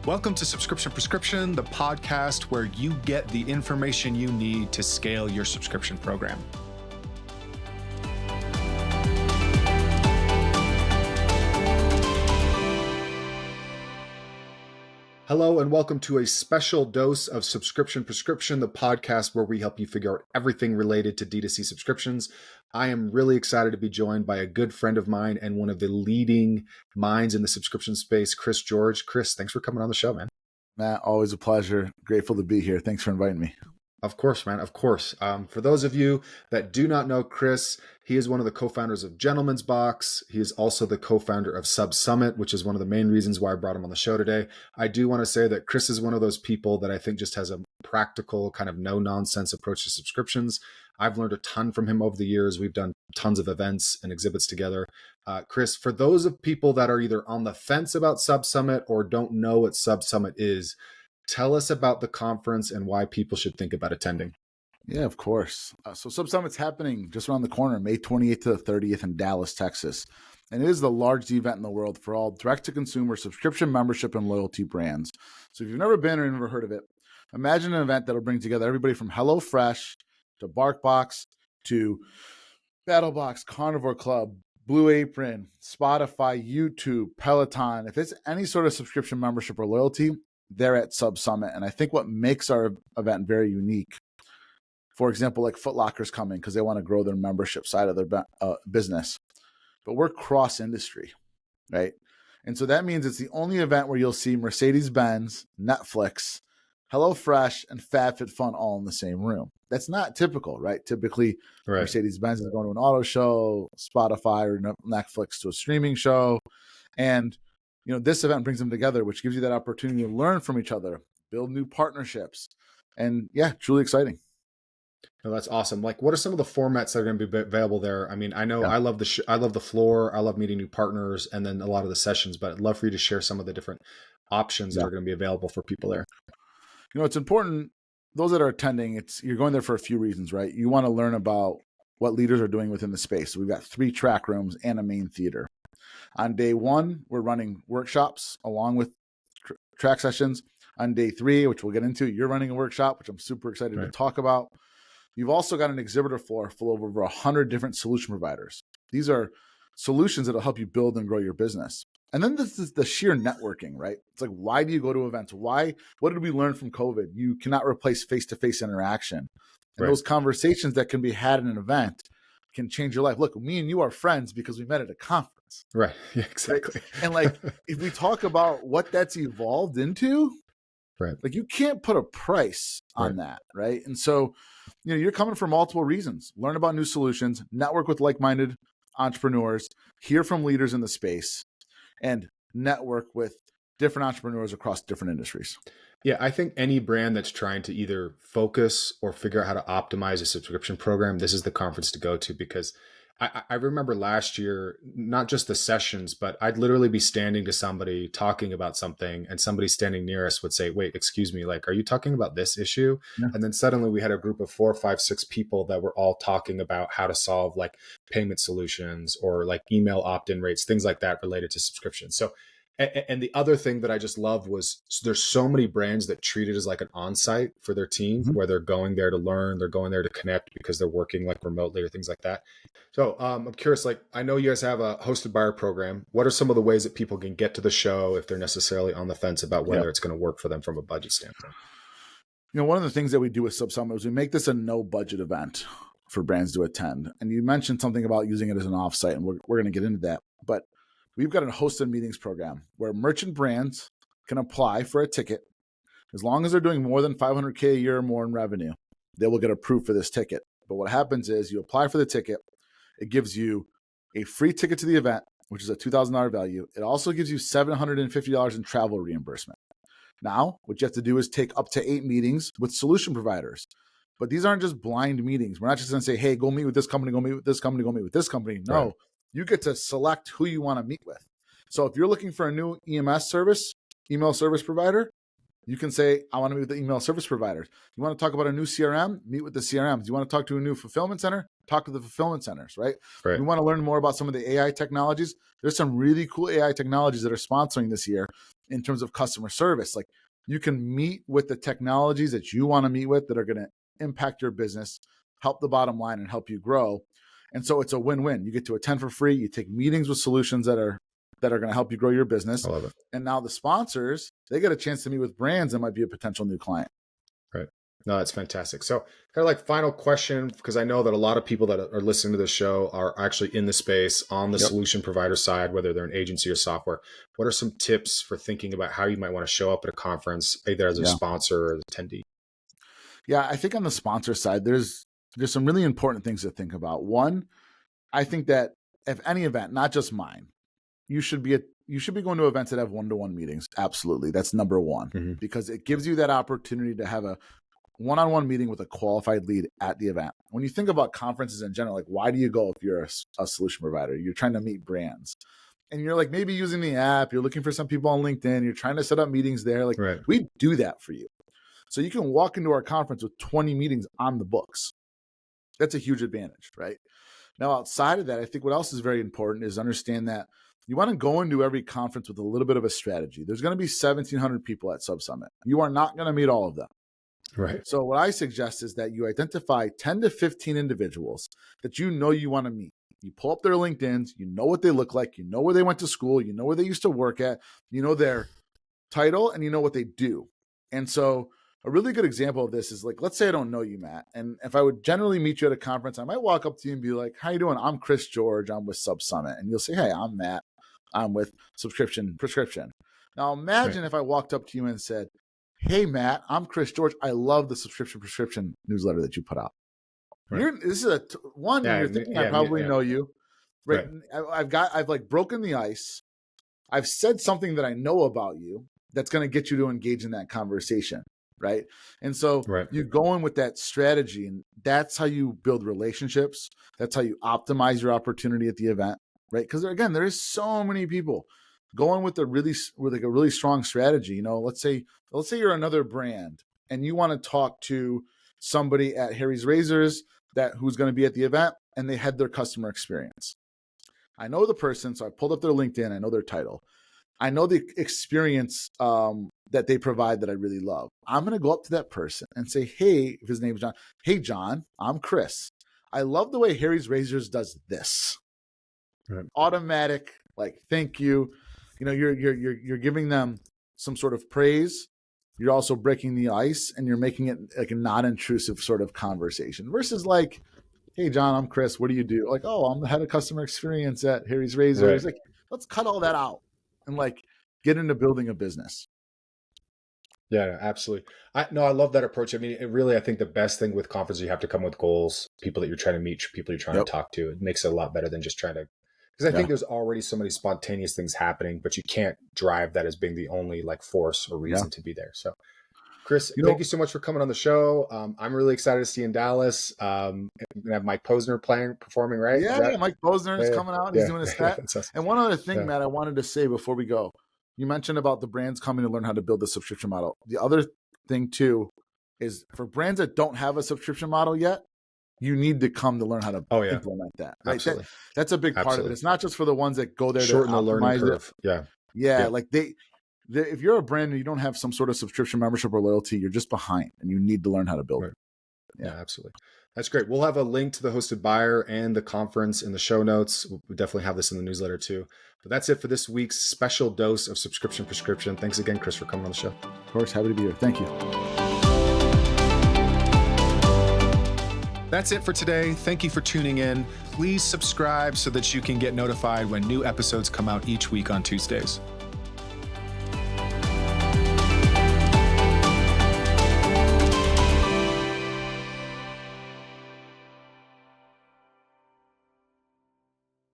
Welcome to Subscription Prescription, the podcast where you get the information you need to scale your subscription program. Hello, and welcome to a special dose of Subscription Prescription, the podcast where we help you figure out everything related to D2C subscriptions. I am really excited to be joined by a good friend of mine and one of the leading minds in the subscription space, Chris George. Chris, thanks for coming on the show, man. Matt, always a pleasure. Grateful to be here. Thanks for inviting me. Of course, man. Of course. For those of you that do not know Chris, he is one of the co-founders of Gentleman's Box. He is also the co-founder of SubSummit, which is one of the main reasons why I brought him on the show today. I do want to say that Chris is one of those people that I think just has a practical, kind of no-nonsense approach to subscriptions. I've learned a ton from him over the years. We've done tons of events and exhibits together. Chris, for those of people that are either on the fence about SubSummit or don't know what SubSummit is, tell us about the conference and why people should think about attending. Yeah, of course. So SubSummit's happening just around the corner, May 28th to the 30th in Dallas, Texas. And it is the largest event in the world for all direct-to-consumer subscription, membership, and loyalty brands. So if you've never been or never heard of it, imagine an event that'll bring together everybody from HelloFresh to BarkBox to BattleBox, Carnivore Club, Blue Apron, Spotify, YouTube, Peloton. If it's any sort of subscription, membership, or loyalty, they're at SubSummit. And I think what makes our event very unique, for example, like Foot Locker's coming because they want to grow their membership side of their business, but we're cross-industry, right? And so that means it's the only event where you'll see Mercedes-Benz, Netflix, HelloFresh, and FabFitFun all in the same room. That's not typical, right? Typically, right. Mercedes-Benz is going to an auto show, Spotify or Netflix to a streaming show. And this event brings them together, which gives you that opportunity to learn from each other, build new partnerships. And yeah, truly exciting. Oh, that's awesome. Like, what are some of the formats that are going to be available there? I mean, I know I love the floor. I love meeting new partners and then a lot of the sessions, but I'd love for you to share some of the different options that are going to be available for people there. It's important. Those that are attending, you're going there for a few reasons, right? You want to learn about what leaders are doing within the space. So we've got 3 track rooms and a main theater. On day 1, we're running workshops along with track sessions. On day 3, which we'll get into, you're running a workshop, which I'm super excited to talk about. You've also got an exhibitor floor full of over 100 different solution providers. These are solutions that will help you build and grow your business. And then this is the sheer networking, right? It's like, why do you go to events? What did we learn from COVID? You cannot replace face-to-face interaction. And those conversations that can be had in an event can change your life. Look, me and you are friends because we met at a conference. Right. Yeah, exactly. And if we talk about what that's evolved into, like you can't put a price on that, right? And so, you're coming for multiple reasons. Learn about new solutions, network with like-minded entrepreneurs, hear from leaders in the space, and network with different entrepreneurs across different industries. Yeah, I think any brand that's trying to either focus or figure out how to optimize a subscription program, this is the conference to go to, because I remember last year, not just the sessions, but I'd literally be standing to somebody talking about something and somebody standing near us would say, wait, excuse me, are you talking about this issue? Yeah. And then suddenly we had a group of 4, 5, 6 people that were all talking about how to solve payment solutions or email opt-in rates, things like that related to subscriptions. So, and the other thing that I just love was there's so many brands that treat it as an on-site for their team, where they're going there to learn, they're going there to connect because they're working remotely or things like that. So I'm curious, I know you guys have a hosted buyer program. What are some of the ways that people can get to the show if they're necessarily on the fence about whether it's going to work for them from a budget standpoint? One of the things that we do with SubSummit is we make this a no budget event for brands to attend. And you mentioned something about using it as an offsite, and we're going to get into that. But we've got a hosted meetings program where merchant brands can apply for a ticket. As long as they're doing more than $500K a year or more in revenue, they will get approved for this ticket. But what happens is you apply for the ticket. It gives you a free ticket to the event, which is a $2,000 value. It also gives you $750 in travel reimbursement. Now, what you have to do is take up to 8 meetings with solution providers. But these aren't just blind meetings. We're not just going to say, hey, go meet with this company, go meet with this company, go meet with this company. No, you get to select who you want to meet with. So if you're looking for a new EMS service, email service provider, you can say, I want to meet with the email service providers. You want to talk about a new CRM? Meet with the CRMs. You want to talk to a new fulfillment center? talk to the fulfillment centers, right? Right. We want to learn more about some of the AI technologies. There's some really cool AI technologies that are sponsoring this year in terms of customer service. Like you can meet with the technologies that you want to meet with that are going to impact your business, help the bottom line, and help you grow. And so it's a win-win. You get to attend for free. You take meetings with solutions that are going to help you grow your business. I love it. And now the sponsors, they get a chance to meet with brands that might be a potential new client. Right. No, that's fantastic. So kind of like final question, because I know that a lot of people that are listening to this show are actually in the space on the solution provider side, whether they're an agency or software. What are some tips for thinking about how you might want to show up at a conference, either as a sponsor or an attendee? Yeah, I think on the sponsor side, there's some really important things to think about. One, I think that if any event, not just mine, you should be going to events that have one-to-one meetings. Absolutely. That's number one, because it gives you that opportunity to have a one-on-one meeting with a qualified lead at the event. When you think about conferences in general, like why do you go if you're a solution provider? You're trying to meet brands. And you're like maybe using the app, you're looking for some people on LinkedIn, you're trying to set up meetings there. Like we do that for you. So you can walk into our conference with 20 meetings on the books. That's a huge advantage, right? Now, outside of that, I think what else is very important is understand that you want to go into every conference with a little bit of a strategy. There's going to be 1,700 people at SubSummit. You are not going to meet all of them. Right. So what I suggest is that you identify 10 to 15 individuals that you know you want to meet. You pull up their LinkedIns, you know what they look like, you know where they went to school, you know where they used to work at, you know their title, and you know what they do. And so a really good example of this is like, let's say I don't know you, Matt. And if I would generally meet you at a conference, I might walk up to you and be like, how you doing? I'm Chris George. I'm with SubSummit. And you'll say, hey, I'm Matt. I'm with Subscription Prescription. Now imagine if I walked up to you and said, hey, Matt, I'm Chris George. I love the Subscription Prescription newsletter that you put out. Right. This is you're thinking I probably know you. Right. I've like broken the ice. I've said something that I know about you that's going to get you to engage in that conversation. Right. And so you go in with that strategy, and that's how you build relationships. That's how you optimize your opportunity at the event. Right. Because again, there is so many people going with a really strong strategy. You know, let's say you're another brand and you want to talk to somebody at Harry's Razors who's going to be at the event, and they had their customer experience. I know the person, so I pulled up their LinkedIn. I know their title. I know the experience that they provide that I really love. I'm going to go up to that person and say, hey, if his name is John, hey, John, I'm Chris. I love the way Harry's Razors does this. Right. Automatic, like, thank you. You know, you're giving them some sort of praise. You're also breaking the ice, and you're making it like a non-intrusive sort of conversation versus like, hey, John, I'm Chris. What do you do? Like, oh, I'm the head of customer experience at Harry's Razors. Like, let's cut all that out and like get into building a business. Yeah, absolutely. I love that approach. I mean, I think the best thing with conferences, you have to come with goals, people that you're trying to meet, people you're trying to talk to. It makes it a lot better than just trying to, because I think there's already so many spontaneous things happening, but you can't drive that as being the only like force or reason to be there. So Chris, thank you so much for coming on the show. I'm really excited to see you in Dallas. We're gonna have Mike Posner performing, right? Yeah, Mike Posner is coming out. He's doing a set. Awesome. And one other thing, Matt, I wanted to say before we go. You mentioned about the brands coming to learn how to build the subscription model. The other thing too is for brands that don't have a subscription model yet, you need to come to learn how to implement that. Right? Absolutely. That's a big part of it. It's not just for the ones that go there shorten to the learning curve. Yeah. Like if you're a brand and you don't have some sort of subscription membership or loyalty, you're just behind, and you need to learn how to build it. Yeah, absolutely. That's great. We'll have a link to the hosted buyer and the conference in the show notes. We'll definitely have this in the newsletter too. But that's it for this week's special dose of Subscription Prescription. Thanks again, Chris, for coming on the show. Of course, happy to be here. Thank you. That's it for today. Thank you for tuning in. Please subscribe so that you can get notified when new episodes come out each week on Tuesdays.